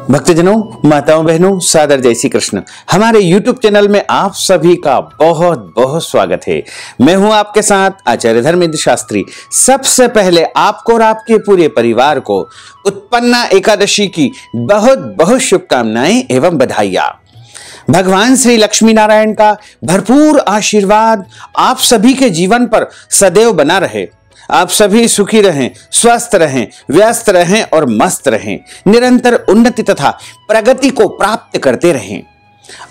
भक्तजनों, माताओं, बहनों, सादर जय श्री कृष्ण। हमारे YouTube चैनल में आप सभी का बहुत बहुत स्वागत है। मैं हूं आपके साथ आचार्य धर्मेंद्र शास्त्री। सबसे पहले आपको और आपके पूरे परिवार को उत्पन्ना एकादशी की बहुत बहुत शुभकामनाएं एवं बधाइयां। भगवान श्री लक्ष्मी नारायण का भरपूर आशीर्वाद आप सभी के जीवन पर सदैव बना रहे। आप सभी सुखी रहें, स्वस्थ रहें, व्यस्त रहें और मस्त रहें, निरंतर उन्नति तथा प्रगति को प्राप्त करते रहें।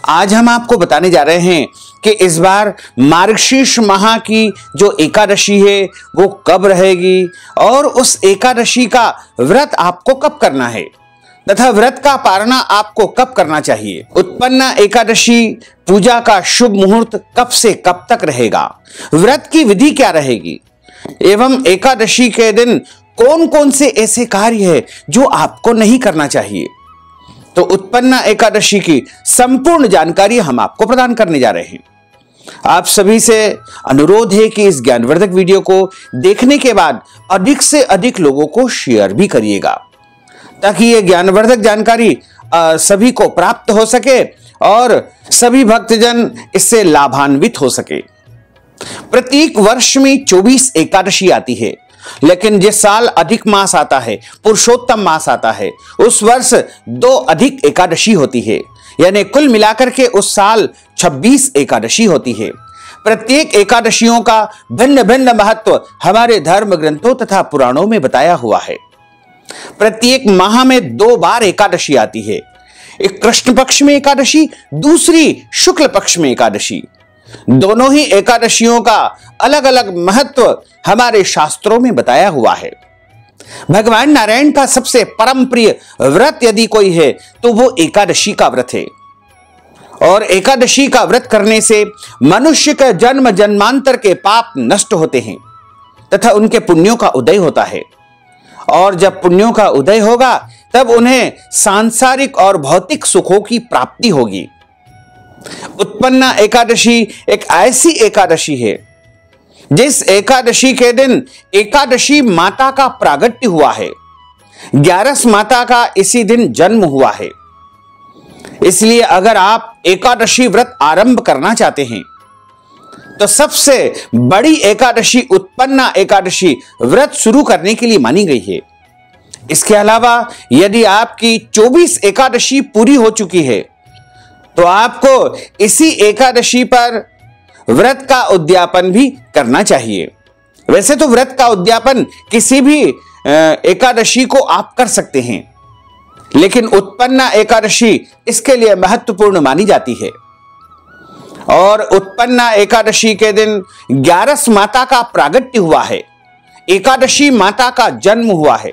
आज हम आपको बताने जा रहे हैं कि इस बार मार्गशीर्ष माह की जो एकादशी है वो कब रहेगी और उस एकादशी का व्रत आपको कब करना है तथा व्रत का पारणा आपको कब करना चाहिए। उत्पन्ना एकादशी पूजा का शुभ मुहूर्त कब से कब तक रहेगा, व्रत की विधि क्या रहेगी एवं एकादशी के दिन कौन कौन से ऐसे कार्य है जो आपको नहीं करना चाहिए। तो उत्पन्ना एकादशी की संपूर्ण जानकारी हम आपको प्रदान करने जा रहे हैं। आप सभी से अनुरोध है कि इस ज्ञानवर्धक वीडियो को देखने के बाद अधिक से अधिक लोगों को शेयर भी करिएगा ताकि ये ज्ञानवर्धक जानकारी सभी को प्राप्त हो सके और सभी भक्तजन इससे लाभान्वित हो सके। प्रत्येक वर्ष में 24 एकादशी आती है, लेकिन जिस साल अधिक मास आता है, पुरुषोत्तम मास आता है, उस वर्ष 2 अधिक एकादशी होती है, यानी कुल मिलाकर के उस साल 26 एकादशी होती है। प्रत्येक एकादशियों का भिन्न भिन्न महत्व हमारे धर्म ग्रंथों तथा पुराणों में बताया हुआ है। प्रत्येक माह में 2 बार एकादशी आती है, एक कृष्ण पक्ष में एकादशी, दूसरी शुक्ल पक्ष में एकादशी। दोनों ही एकादशियों का अलग अलग महत्व हमारे शास्त्रों में बताया हुआ है। भगवान नारायण का सबसे परम प्रिय व्रत यदि कोई है तो वो एकादशी का व्रत है। और एकादशी का व्रत करने से मनुष्य के जन्म जन्मांतर के पाप नष्ट होते हैं तथा उनके पुण्यों का उदय होता है। और जब पुण्यों का उदय होगा तब उन्हें सांसारिक और भौतिक सुखों की प्राप्ति होगी। उत्पन्ना एकादशी एक ऐसी एकादशी है जिस एकादशी के दिन एकादशी माता का प्रागट्य हुआ है। 11 माता का इसी दिन जन्म हुआ है। इसलिए अगर आप एकादशी व्रत आरंभ करना चाहते हैं तो सबसे बड़ी एकादशी उत्पन्ना एकादशी व्रत शुरू करने के लिए मानी गई है। इसके अलावा यदि आपकी 24 एकादशी पूरी हो चुकी है तो आपको इसी एकादशी पर व्रत का उद्यापन भी करना चाहिए। वैसे तो व्रत का उद्यापन किसी भी एकादशी को आप कर सकते हैं, लेकिन उत्पन्ना एकादशी इसके लिए महत्वपूर्ण मानी जाती है। और उत्पन्ना एकादशी के दिन 11 माता का प्रागट्य हुआ है, एकादशी माता का जन्म हुआ है।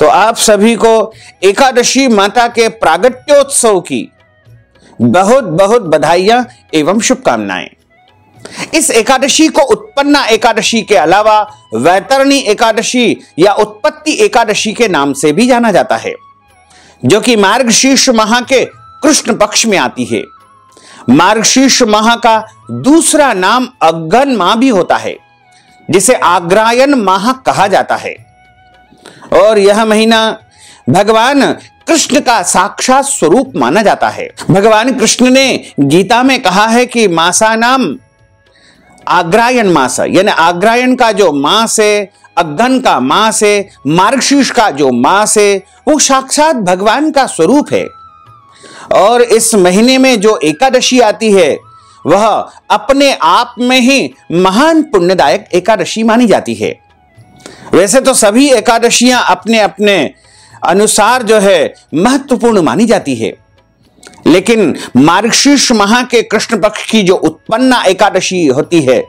तो आप सभी को एकादशी माता के प्रागट्योत्सव की बहुत बहुत बधाइयां एवं शुभकामनाएं। इस एकादशी को उत्पन्ना एकादशी के अलावा वैतरणी एकादशी या उत्पत्ति एकादशी के नाम से भी जाना जाता है, जो कि मार्गशीर्ष माह के कृष्ण पक्ष में आती है। मार्गशीर्ष माह का दूसरा नाम अग्रहायण माह भी होता है, जिसे अग्रहायण माह कहा जाता है। और यह महीना भगवान कृष्ण का साक्षात स्वरूप माना जाता है। भगवान कृष्ण ने गीता में कहा है कि मासा नाम अग्रहायण मास, यानी अग्रहायण का जो मास है, अग्रहण का मास है, मार्गशीर्ष का जो मास है, वो साक्षात भगवान का स्वरूप है। और इस महीने में जो एकादशी आती है वह अपने आप में ही महान पुण्यदायक एकादशी मानी जाती है। वैसे तो सभी एकादशियां अपने अपने अनुसार जो है महत्वपूर्ण मानी जाती है, लेकिन मार्गशीर्ष माह के कृष्ण पक्ष की जो उत्पन्ना एकादशी होती है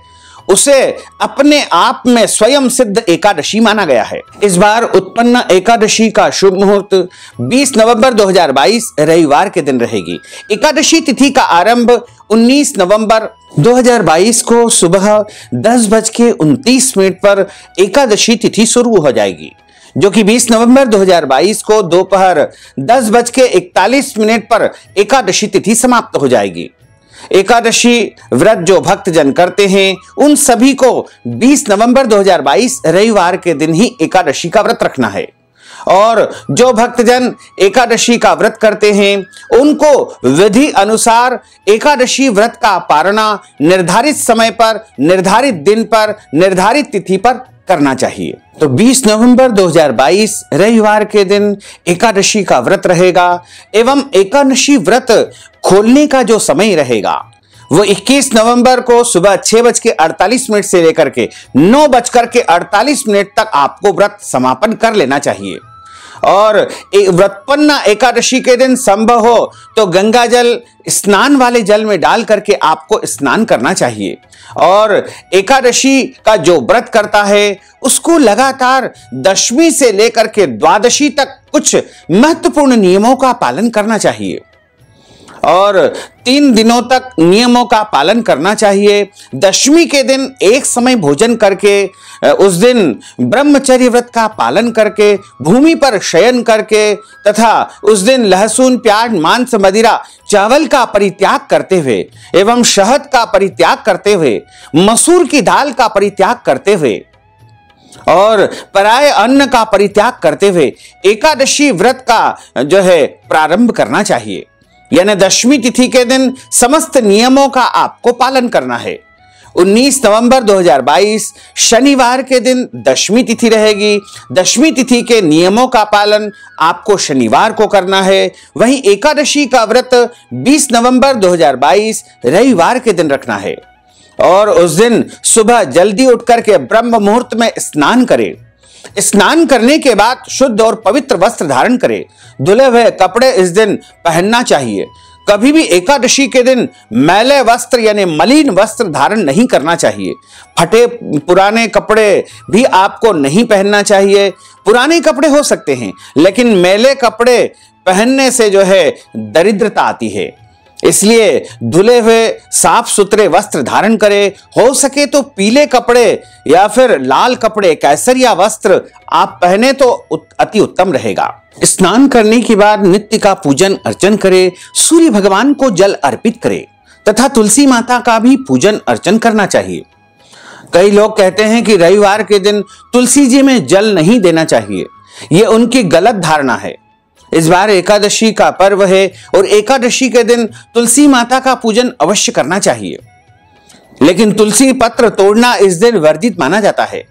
उसे अपने आप में स्वयं सिद्ध एकादशी माना गया है। इस बार उत्पन्ना एकादशी का शुभ मुहूर्त 20 नवंबर 2022 रविवार के दिन रहेगी। एकादशी तिथि का आरंभ 19 नवंबर 2022 को सुबह 10:29 पर एकादशी तिथि शुरू हो जाएगी, जो कि 20 नवंबर 2022 को दोपहर 10:41 पर एकादशी तिथि समाप्त हो जाएगी। एकादशी व्रत जो भक्तजन करते हैं उन सभी को 20 नवंबर 2022 रविवार के दिन ही एकादशी का व्रत रखना है। और जो भक्तजन एकादशी का व्रत करते हैं उनको विधि अनुसार एकादशी व्रत का पारणा निर्धारित समय पर, निर्धारित दिन पर, निर्धारित तिथि पर करना चाहिए। तो 20 नवंबर 2022 रविवार के दिन एकादशी का व्रत रहेगा एवं एकादशी व्रत खोलने का जो समय रहेगा वो 21 नवंबर को सुबह 6:48 से लेकर के 9:48 तक आपको व्रत समापन कर लेना चाहिए। और व्रतपन्ना एकादशी के दिन संभव हो तो गंगा जल स्नान वाले जल में डाल करके आपको स्नान करना चाहिए। और एकादशी का जो व्रत करता है उसको लगातार दशमी से लेकर के द्वादशी तक कुछ महत्वपूर्ण नियमों का पालन करना चाहिए और 3 दिनों तक नियमों का पालन करना चाहिए। दशमी के दिन एक समय भोजन करके उस दिन ब्रह्मचर्य व्रत का पालन करके भूमि पर शयन करके तथा उस दिन लहसुन, प्याज, मांस, मदिरा, चावल का परित्याग करते हुए एवं शहद का परित्याग करते हुए, मसूर की दाल का परित्याग करते हुए और पराये अन्न का परित्याग करते हुए एकादशी व्रत का जो है प्रारंभ करना चाहिए। यानी दशमी तिथि के दिन समस्त नियमों का आपको पालन करना है। 19 नवंबर 2022 शनिवार के दिन दशमी तिथि रहेगी। दशमी तिथि के नियमों का पालन आपको शनिवार को करना है। वहीं एकादशी का व्रत 20 नवंबर 2022 रविवार के दिन रखना है और उस दिन सुबह जल्दी उठकर के ब्रह्म मुहूर्त में स्नान करें। स्नान करने के बाद शुद्ध और पवित्र वस्त्र धारण करें। धुले हुए कपड़े इस दिन पहनना चाहिए। कभी भी एकादशी के दिन मैले वस्त्र यानी मलिन वस्त्र धारण नहीं करना चाहिए। फटे पुराने कपड़े भी आपको नहीं पहनना चाहिए। पुराने कपड़े हो सकते हैं लेकिन मैले कपड़े पहनने से जो है दरिद्रता आती है, इसलिए धुले हुए साफ सुथरे वस्त्र धारण करें। हो सके तो पीले कपड़े या फिर लाल कपड़े, कैसरिया वस्त्र आप पहने तो अति उत्तम रहेगा। स्नान करने के बाद नित्य का पूजन अर्चन करें। सूर्य भगवान को जल अर्पित करें तथा तुलसी माता का भी पूजन अर्चन करना चाहिए। कई लोग कहते हैं कि रविवार के दिन तुलसी जी में जल नहीं देना चाहिए, यह उनकी गलत धारणा है। इस बार एकादशी का पर्व है और एकादशी के दिन तुलसी माता का पूजन अवश्य करना चाहिए, लेकिन तुलसी पत्र तोड़ना इस दिन वर्जित माना जाता है।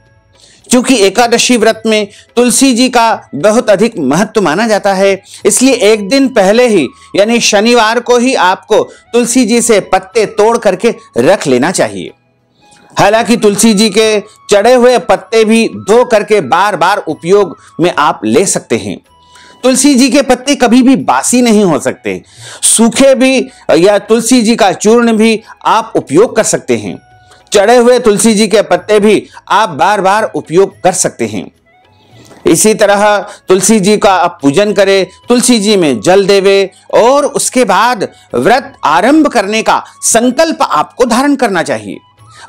क्योंकि एकादशी व्रत में तुलसी जी का बहुत अधिक महत्व माना जाता है, इसलिए एक दिन पहले ही यानी शनिवार को ही आपको तुलसी जी से पत्ते तोड़ करके रख लेना चाहिए। हालांकि तुलसी जी के चढ़े हुए पत्ते भी धो करके बार बार उपयोग में आप ले सकते हैं। तुलसी जी के पत्ते कभी भी बासी नहीं हो सकते। सूखे भी या तुलसी जी का चूर्ण भी आप उपयोग कर सकते हैं। चढ़े हुए तुलसी जी के पत्ते भी आप बार बार उपयोग कर सकते हैं। इसी तरह तुलसी जी का आप पूजन करें, तुलसी जी में जल देवे और उसके बाद व्रत आरंभ करने का संकल्प आपको धारण करना चाहिए।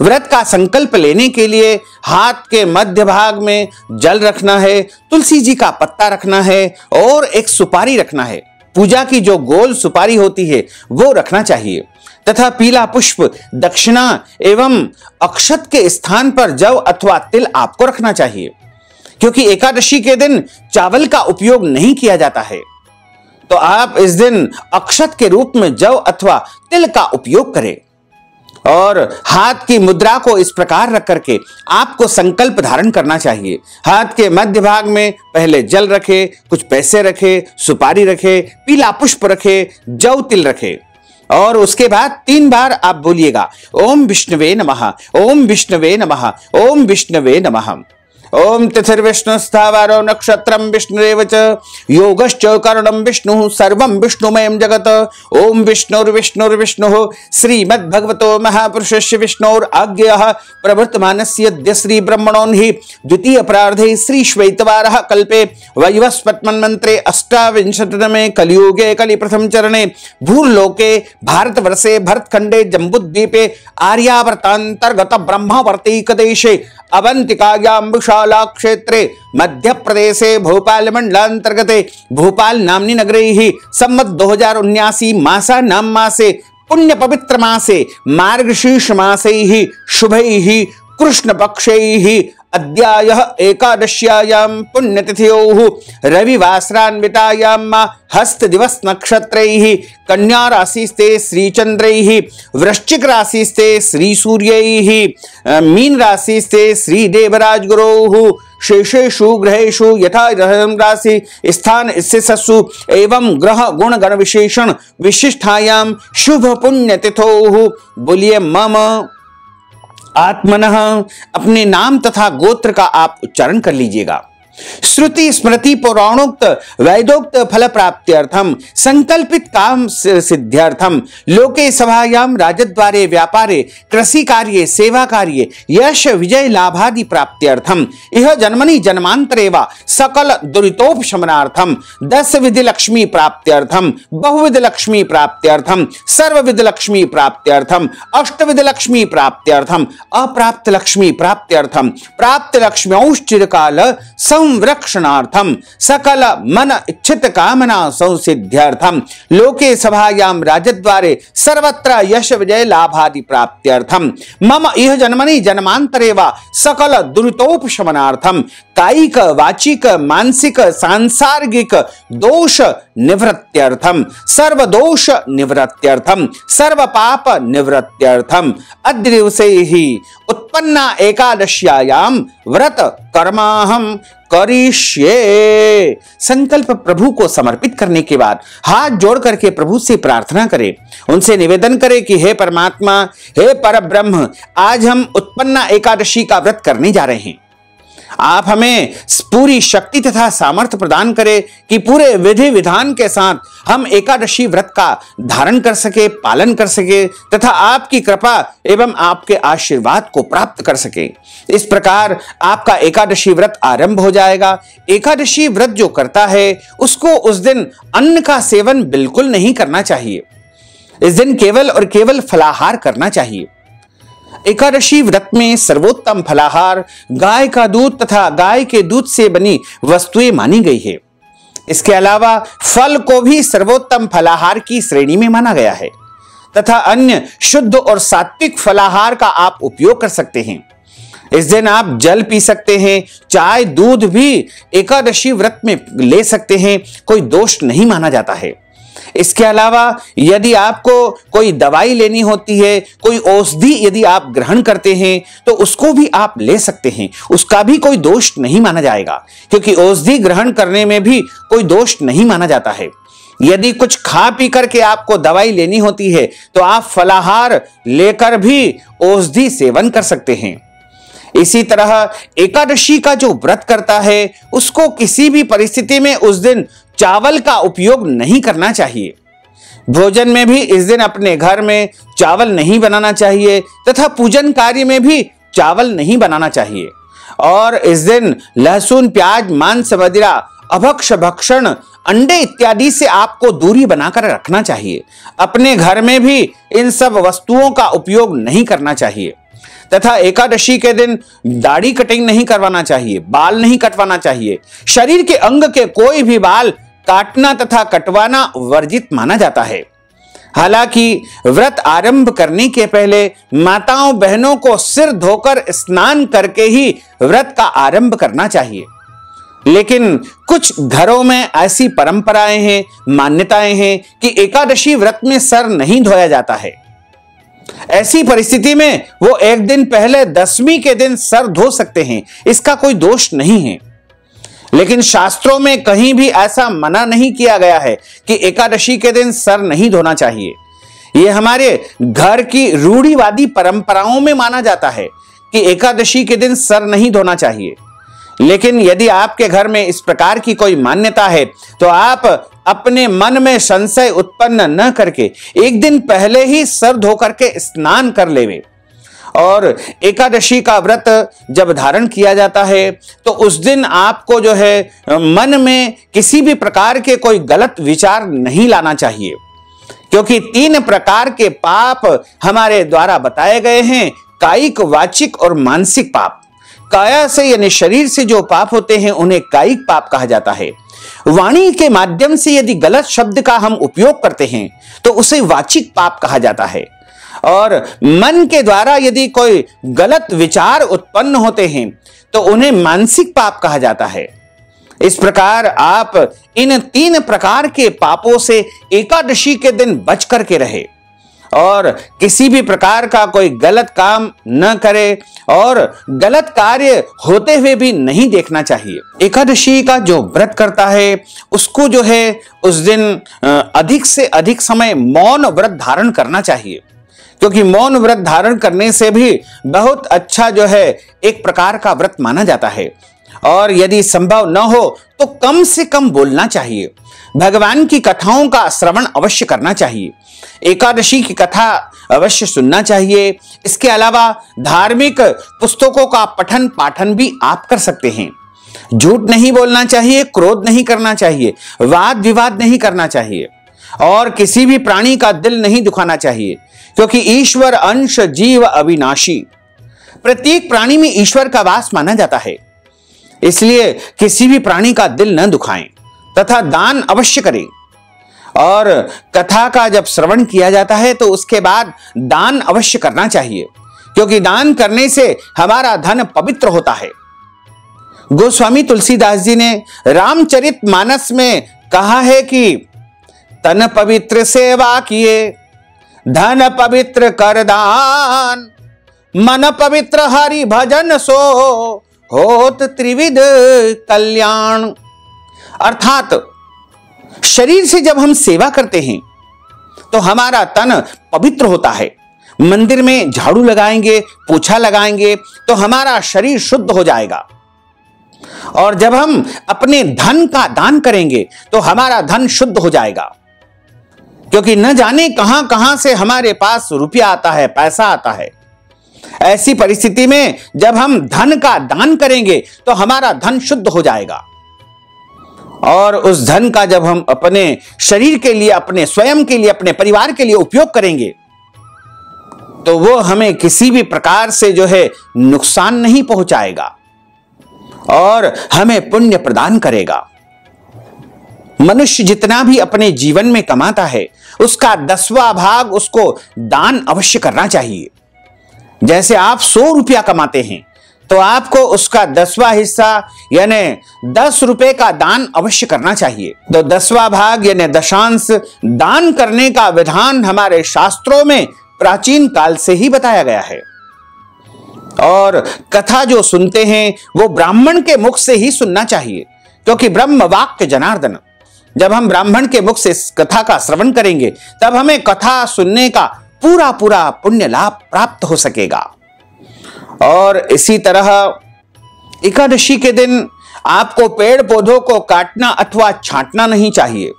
व्रत का संकल्प लेने के लिए हाथ के मध्य भाग में जल रखना है, तुलसी जी का पत्ता रखना है और एक सुपारी रखना है। पूजा की जो गोल सुपारी होती है वो रखना चाहिए तथा पीला पुष्प, दक्षिणा एवं अक्षत के स्थान पर जव अथवा तिल आपको रखना चाहिए। क्योंकि एकादशी के दिन चावल का उपयोग नहीं किया जाता है, तो आप इस दिन अक्षत के रूप में जव अथवा तिल का उपयोग करें और हाथ की मुद्रा को इस प्रकार रख करके आपको संकल्प धारण करना चाहिए। हाथ के मध्य भाग में पहले जल रखे, कुछ पैसे रखे, सुपारी रखे, पीला पुष्प रखे, जव तिल रखे और उसके बाद 3 बार आप बोलिएगा ओम विष्णुवे नमः, ओम विष्णुवे नमः, ओम विष्णुवे नमः। ओम तिथिर्विष्णुस्थावरो नक्षत्रम विष्णुरेव च योगश्च करणम विष्णु सर्वं विष्णुमयं जगत। ओम विष्णुर्विष्णुर्विष्णुः श्रीमद्भगवतो महापुरुषस्य विष्णोराज्ञः प्रवर्तमानस्य श्री ब्रह्मणोन्हि द्वितीय प्रार्धे श्री श्वेतवारः कल्पे वैवस्वतमन्वन्त्रे अष्टाविंशतितमे कलियुगे कलि प्रथम चरणे भूर्लोके भारतवर्षे भरतखंडे जम्बूद्वीपे आर्यावर्तांतर्गत ब्रह्मावर्तिक देशे अवंतिकायां विशाला क्षेत्रे मध्य प्रदेशे भोपाल मंडलांतर्गते भोपाल नाम्नि नगरे ही सम्मत 2079 मासा नाम मासे पुण्य पवित्र मासे मार्गशीर्ष मासे ही शुभै ही कृष्ण पक्षै ही अद्यायः एकादश्यायां पुण्यतिथ्योः रविवासरान्वितायां हस्त दिवस नक्षत्रैः कन्या राशिस्ते श्रीचंद्रैः वृश्चिक राशिस्ते श्री सूर्यैः मीन राशिस्ते श्री देवराज गुरोः शेषेषु ग्रहेषु यथा राशि स्थान स्थितसु एवं ग्रह गुण गण विशेषण विशिष्टायां शुभ पुण्य तिथोः। बोलिए मम आत्मनः। अपने नाम तथा गोत्र का आप उच्चारण कर लीजिएगा। श्रुति स्मृति पौराणोक्त वैदोक्त फल प्राप्त्यर्थम संकल्पित काम सिद्ध्यर्थम लोके सभायां राजद्वारे व्यापारे कृषि कार्ये सेवा कार्ये यश विजय लाभादि प्राप्त्यर्थम इह जन्मनि जन्मांतरे वा सकल दुरितोपशमनार्थम 10 विधि लक्ष्मी प्राप्त्यर्थम बहुविध लक्ष्मी प्राप्त्यर्थम सर्वविध लक्ष्मी प्राप्त्यर्थम अष्टविध लक्ष्मी प्राप्त्यर्थम अप्राप्त लक्ष्मी प्राप्त्यर्थम प्राप्त लक्ष्म्यौश्चिरकाल संरक्षणार्थम सकल मन इच्छित कामना संसिद्ध्यर्थम लोके सभायां राजद्वारे सर्वत्र यश विजय लाभादि प्राप्त्यर्थम मम इह जन्मनि जन्मांतरे वा सकल दुरितोपशमनार्थम कायिक वाचिक मानसिक सांसार्गिक दोष निवृत्त्यर्थम सर्व दोष निवृत्त्यर्थम सर्व पाप निवृत्त्यर्थम अद्य दिवसे ही उत्पन्ना एकादश्यायां व्रत कर्माहम करिष्ये। संकल्प प्रभु को समर्पित करने के बाद हाथ जोड़ करके प्रभु से प्रार्थना करें, उनसे निवेदन करें कि हे परमात्मा, हे परब्रह्म, आज हम उत्पन्ना एकादशी का व्रत करने जा रहे हैं। आप हमें पूरी शक्ति तथा सामर्थ्य प्रदान करें कि पूरे विधि विधान के साथ हम एकादशी व्रत का धारण कर सके, पालन कर सके तथा आपकी कृपा एवं आपके आशीर्वाद को प्राप्त कर सके। इस प्रकार आपका एकादशी व्रत आरंभ हो जाएगा। एकादशी व्रत जो करता है उसको उस दिन अन्न का सेवन बिल्कुल नहीं करना चाहिए। इस दिन केवल और केवल फलाहार करना चाहिए। एकादशी व्रत में सर्वोत्तम फलाहार गाय का दूध तथा गाय के दूध से बनी वस्तुएं मानी गई है। इसके अलावा फल को भी सर्वोत्तम फलाहार की श्रेणी में माना गया है तथा अन्य शुद्ध और सात्विक फलाहार का आप उपयोग कर सकते हैं। इस दिन आप जल पी सकते हैं, चाय दूध भी एकादशी व्रत में ले सकते हैं, कोई दोष नहीं माना जाता है। इसके अलावा यदि आपको कोई दवाई लेनी होती है, कोई औषधि यदि आप ग्रहण करते हैं तो उसको भी आप ले सकते हैं, उसका भी कोई दोष नहीं माना जाएगा, क्योंकि औषधि ग्रहण करने में भी कोई दोष नहीं माना जाता है। यदि कुछ खा पी करके आपको दवाई लेनी होती है तो आप फलाहार लेकर भी औषधि सेवन कर सकते हैं। इसी तरह एकादशी का जो व्रत करता है उसको किसी भी परिस्थिति में उस दिन चावल का उपयोग नहीं करना चाहिए। भोजन में भी इस दिन अपने घर में चावल नहीं बनाना चाहिए तथा पूजन कार्य में भी चावल नहीं बनाना चाहिए। और इस दिन लहसुन प्याज मांस मदिरा अभक्ष भक्षण अंडे इत्यादि से आपको दूरी बनाकर रखना चाहिए। अपने घर में भी इन सब वस्तुओं का उपयोग नहीं करना चाहिए तथा एकादशी के दिन दाढ़ी कटिंग नहीं करवाना चाहिए, बाल नहीं कटवाना चाहिए। शरीर के अंग के कोई भी बाल काटना तथा कटवाना वर्जित माना जाता है। हालांकि व्रत आरंभ करने के पहले माताओं बहनों को सिर धोकर स्नान करके ही व्रत का आरंभ करना चाहिए। लेकिन कुछ घरों में ऐसी परंपराएं हैं, मान्यताएं हैं कि एकादशी व्रत में सर नहीं धोया जाता है। ऐसी परिस्थिति में वो एक दिन पहले दशमी के दिन सर धो सकते हैं, इसका कोई दोष नहीं है। लेकिन शास्त्रों में कहीं भी ऐसा मना नहीं किया गया है कि एकादशी के दिन सर नहीं धोना चाहिए। यह हमारे घर की रूढ़िवादी परंपराओं में माना जाता है कि एकादशी के दिन सर नहीं धोना चाहिए। लेकिन यदि आपके घर में इस प्रकार की कोई मान्यता है तो आप अपने मन में संशय उत्पन्न न करके एक दिन पहले ही सर धो करके स्नान कर लेवे। और एकादशी का व्रत जब धारण किया जाता है तो उस दिन आपको जो है मन में किसी भी प्रकार के कोई गलत विचार नहीं लाना चाहिए, क्योंकि 3 प्रकार के पाप हमारे द्वारा बताए गए हैं, कायिक वाचिक और मानसिक पाप। काया से यानी शरीर से जो पाप होते हैं उन्हें कायिक पाप कहा जाता है। वाणी के माध्यम से यदि गलत शब्द का हम उपयोग करते हैं तो उसे वाचिक पाप कहा जाता है। और मन के द्वारा यदि कोई गलत विचार उत्पन्न होते हैं तो उन्हें मानसिक पाप कहा जाता है। इस प्रकार आप इन 3 प्रकार के पापों से एकादशी के दिन बच करके रहे और किसी भी प्रकार का कोई गलत काम न करे और गलत कार्य होते हुए भी नहीं देखना चाहिए। एकादशी का जो व्रत करता है उसको जो है उस दिन अधिक से अधिक समय मौन व्रत धारण करना चाहिए, क्योंकि मौन व्रत धारण करने से भी बहुत अच्छा जो है एक प्रकार का व्रत माना जाता है। और यदि संभव न हो तो कम से कम बोलना चाहिए। भगवान की कथाओं का श्रवण अवश्य करना चाहिए। एकादशी की कथा अवश्य सुनना चाहिए। इसके अलावा धार्मिक पुस्तकों का पठन पाठन भी आप कर सकते हैं। झूठ नहीं बोलना चाहिए, क्रोध नहीं करना चाहिए, वाद विवाद नहीं करना चाहिए और किसी भी प्राणी का दिल नहीं दुखाना चाहिए, क्योंकि ईश्वर अंश जीव अविनाशी, प्रत्येक प्राणी में ईश्वर का वास माना जाता है। इसलिए किसी भी प्राणी का दिल न दुखाएं तथा दान अवश्य करें। और कथा का जब श्रवण किया जाता है तो उसके बाद दान अवश्य करना चाहिए, क्योंकि दान करने से हमारा धन पवित्र होता है। गोस्वामी तुलसीदास जी ने रामचरितमानस में कहा है कि तन पवित्र सेवा किए, धन पवित्र कर दान, मन पवित्र हरि भजन सो होत त्रिविध कल्याण। अर्थात शरीर से जब हम सेवा करते हैं तो हमारा तन पवित्र होता है। मंदिर में झाड़ू लगाएंगे, पोछा लगाएंगे तो हमारा शरीर शुद्ध हो जाएगा। और जब हम अपने धन का दान करेंगे तो हमारा धन शुद्ध हो जाएगा, क्योंकि न जाने कहां कहां से हमारे पास रुपया आता है, पैसा आता है। ऐसी परिस्थिति में जब हम धन का दान करेंगे तो हमारा धन शुद्ध हो जाएगा और उस धन का जब हम अपने शरीर के लिए, अपने स्वयं के लिए, अपने परिवार के लिए उपयोग करेंगे तो वो हमें किसी भी प्रकार से जो है नुकसान नहीं पहुंचाएगा और हमें पुण्य प्रदान करेगा। मनुष्य जितना भी अपने जीवन में कमाता है उसका 10वां भाग उसको दान अवश्य करना चाहिए। जैसे आप 100 रुपया कमाते हैं तो आपको उसका 10वां हिस्सा यानी 10 रुपए का दान अवश्य करना चाहिए। तो 10वां भाग यानी दशांश दान करने का विधान हमारे शास्त्रों में प्राचीन काल से ही बताया गया है। और कथा जो सुनते हैं वो ब्राह्मण के मुख से ही सुनना चाहिए, क्योंकि ब्रह्म वाक्य जनार्दन। जब हम ब्राह्मण के मुख से कथा का श्रवण करेंगे तब हमें कथा सुनने का पूरा पूरा पुण्य लाभ प्राप्त हो सकेगा। और इसी तरह एकादशी के दिन आपको पेड़ पौधों को काटना अथवा छांटना नहीं चाहिए।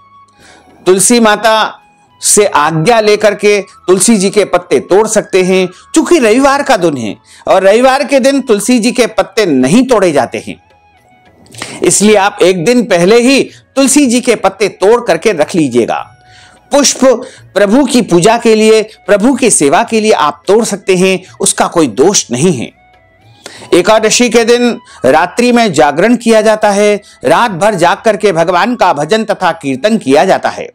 तुलसी माता से आज्ञा लेकर के तुलसी जी के पत्ते तोड़ सकते हैं, चूंकि रविवार का दिन है और रविवार के दिन तुलसी जी के पत्ते नहीं तोड़े जाते हैं। इसलिए आप एक दिन पहले ही तुलसी जी के पत्ते तोड़ करके रख लीजिएगा। पुष्प प्रभु की पूजा के लिए, प्रभु की सेवा के लिए आप तोड़ सकते हैं, उसका कोई दोष नहीं है। एकादशी के दिन रात्रि में जागरण किया जाता है। रात भर जाग करके भगवान का भजन तथा कीर्तन किया जाता है।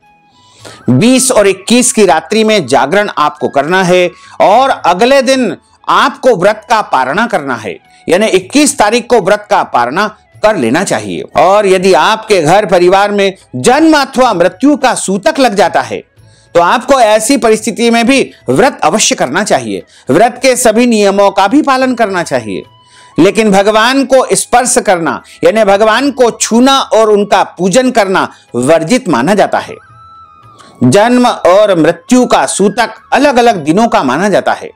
20 और 21 की रात्रि में जागरण आपको करना है और अगले दिन आपको व्रत का पारणा करना है, यानी 21 तारीख को व्रत का पारणा कर लेना चाहिए। और यदि आपके घर परिवार में जन्म अथवा मृत्यु का सूतक लग जाता है तो आपको ऐसी परिस्थिति में भी व्रत अवश्य करना चाहिए। व्रत के सभी नियमों का भी पालन करना चाहिए, लेकिन भगवान को स्पर्श करना यानी भगवान को छूना और उनका पूजन करना वर्जित माना जाता है। जन्म और मृत्यु का सूतक अलग अलग दिनों का माना जाता है।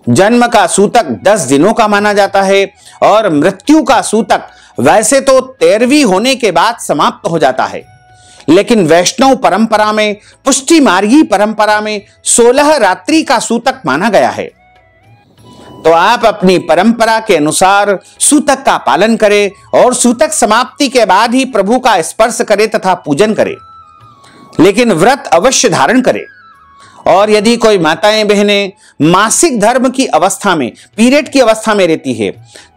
जन्म का सूतक 10 दिनों का माना जाता है और मृत्यु का सूतक वैसे तो 13वीं होने के बाद समाप्त हो जाता है, लेकिन वैष्णव परंपरा में, पुष्टि मार्गी परंपरा में 16 रात्रि का सूतक माना गया है। तो आप अपनी परंपरा के अनुसार सूतक का पालन करें और सूतक समाप्ति के बाद ही प्रभु का स्पर्श करें तथा पूजन करें, लेकिन व्रत अवश्य धारण करें। और यदि कोई माताएं बहनें मासिक धर्म की अवस्था में, पीरियड की अवस्था में रहती है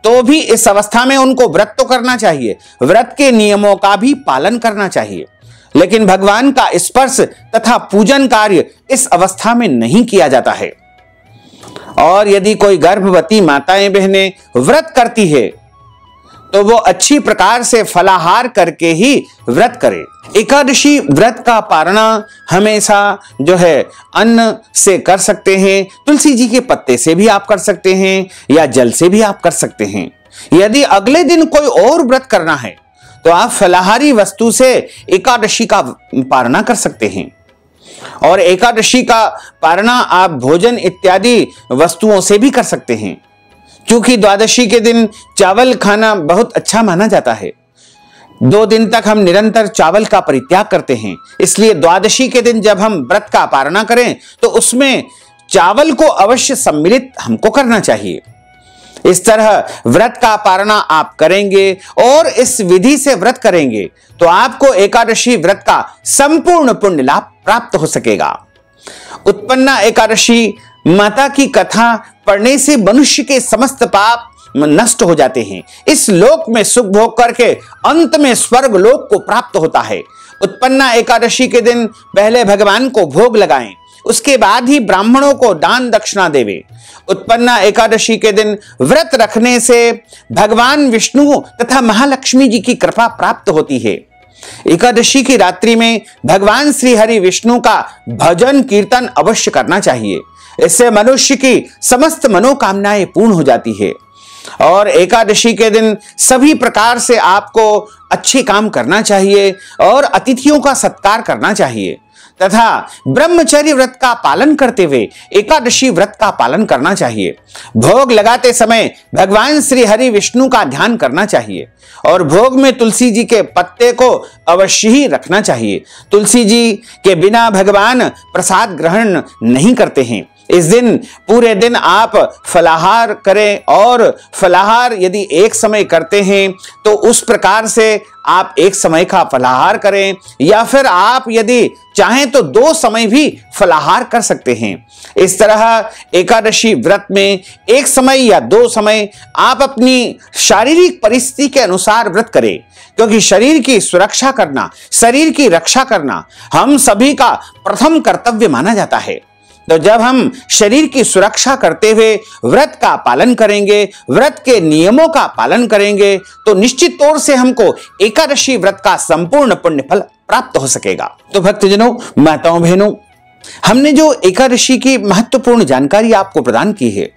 तो भी इस अवस्था में उनको व्रत तो करना चाहिए, व्रत के नियमों का भी पालन करना चाहिए, लेकिन भगवान का स्पर्श तथा पूजन कार्य इस अवस्था में नहीं किया जाता है। और यदि कोई गर्भवती माताएं बहनें व्रत करती है तो वो अच्छी प्रकार से फलाहार करके ही व्रत करे। एकादशी व्रत का पारणा हमेशा जो है अन्न से कर सकते हैं, तुलसी जी के पत्ते से भी आप कर सकते हैं या जल से भी आप कर सकते हैं। यदि अगले दिन कोई और व्रत करना है तो आप फलाहारी वस्तु से एकादशी का पारणा कर सकते हैं। और एकादशी का पारणा आप भोजन इत्यादि वस्तुओं से भी कर सकते हैं, क्योंकि द्वादशी के दिन चावल खाना बहुत अच्छा माना जाता है। 2 दिन तक हम निरंतर चावल का परित्याग करते हैं, इसलिए द्वादशी के दिन जब हम व्रत का पारणा करें तो उसमें चावल को अवश्य सम्मिलित हमको करना चाहिए। इस तरह व्रत का पारणा आप करेंगे और इस विधि से व्रत करेंगे तो आपको एकादशी व्रत का संपूर्ण पुण्य लाभ प्राप्त हो सकेगा। उत्पन्ना एकादशी माता की कथा पढ़ने से मनुष्य के समस्त पाप नष्ट हो जाते हैं। इस लोक में सुख भोग करके अंत में स्वर्ग लोक को प्राप्त होता है। उत्पन्ना एकादशी के दिन पहले भगवान को भोग लगाएं, उसके बाद ही ब्राह्मणों को दान दक्षिणा देवे। उत्पन्ना एकादशी के दिन व्रत रखने से भगवान विष्णु तथा महालक्ष्मी जी की कृपा प्राप्त होती है। एकादशी की रात्रि में भगवान श्री हरि विष्णु का भजन कीर्तन अवश्य करना चाहिए। इससे मनुष्य की समस्त मनोकामनाएं पूर्ण हो जाती है। और एकादशी के दिन सभी प्रकार से आपको अच्छे काम करना चाहिए और अतिथियों का सत्कार करना चाहिए तथा ब्रह्मचर्य व्रत का पालन करते हुए एकादशी व्रत का पालन करना चाहिए। भोग लगाते समय भगवान श्री हरि विष्णु का ध्यान करना चाहिए और भोग में तुलसी जी के पत्ते को अवश्य ही रखना चाहिए। तुलसी जी के बिना भगवान प्रसाद ग्रहण नहीं करते हैं। इस दिन पूरे दिन आप फलाहार करें और फलाहार यदि एक समय करते हैं तो उस प्रकार से आप एक समय का फलाहार करें, या फिर आप यदि चाहें तो 2 समय भी फलाहार कर सकते हैं। इस तरह एकादशी व्रत में एक समय या 2 समय आप अपनी शारीरिक परिस्थिति के अनुसार व्रत करें, क्योंकि शरीर की सुरक्षा करना, शरीर की रक्षा करना हम सभी का प्रथम कर्तव्य माना जाता है। तो जब हम शरीर की सुरक्षा करते हुए व्रत का पालन करेंगे, व्रत के नियमों का पालन करेंगे, तो निश्चित तौर से हमको एकादशी व्रत का संपूर्ण पुण्य फल प्राप्त हो सकेगा। तो भक्तजनों, माताओं, बहनों, हमने जो एकादशी की महत्वपूर्ण जानकारी आपको प्रदान की है,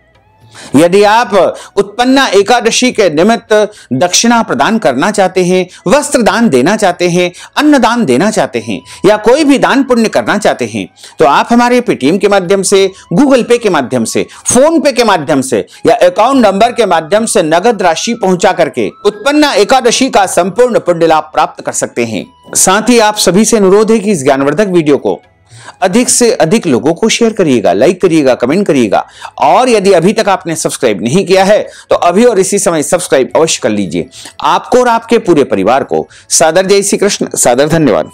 यदि आप उत्पन्ना एकादशी के निमित्त दक्षिणा प्रदान करना चाहते हैं, वस्त्र दान देना चाहते हैं, अन्न दान देना चाहते हैं या कोई भी दान पुण्य करना चाहते हैं, तो आप हमारे पेटीएम के माध्यम से, गूगल पे के माध्यम से, फोन पे के माध्यम से या अकाउंट नंबर के माध्यम से नगद राशि पहुंचा करके उत्पन्ना एकादशी का संपूर्ण पुण्य लाभ प्राप्त कर सकते हैं। साथ ही आप सभी से अनुरोध है कि इस ज्ञानवर्धक वीडियो को अधिक से अधिक लोगों को शेयर करिएगा, लाइक करिएगा, कमेंट करिएगा, और यदि अभी तक आपने सब्सक्राइब नहीं किया है तो अभी और इसी समय सब्सक्राइब अवश्य कर लीजिए। आपको और आपके पूरे परिवार को सादर जय श्री कृष्ण, सादर धन्यवाद।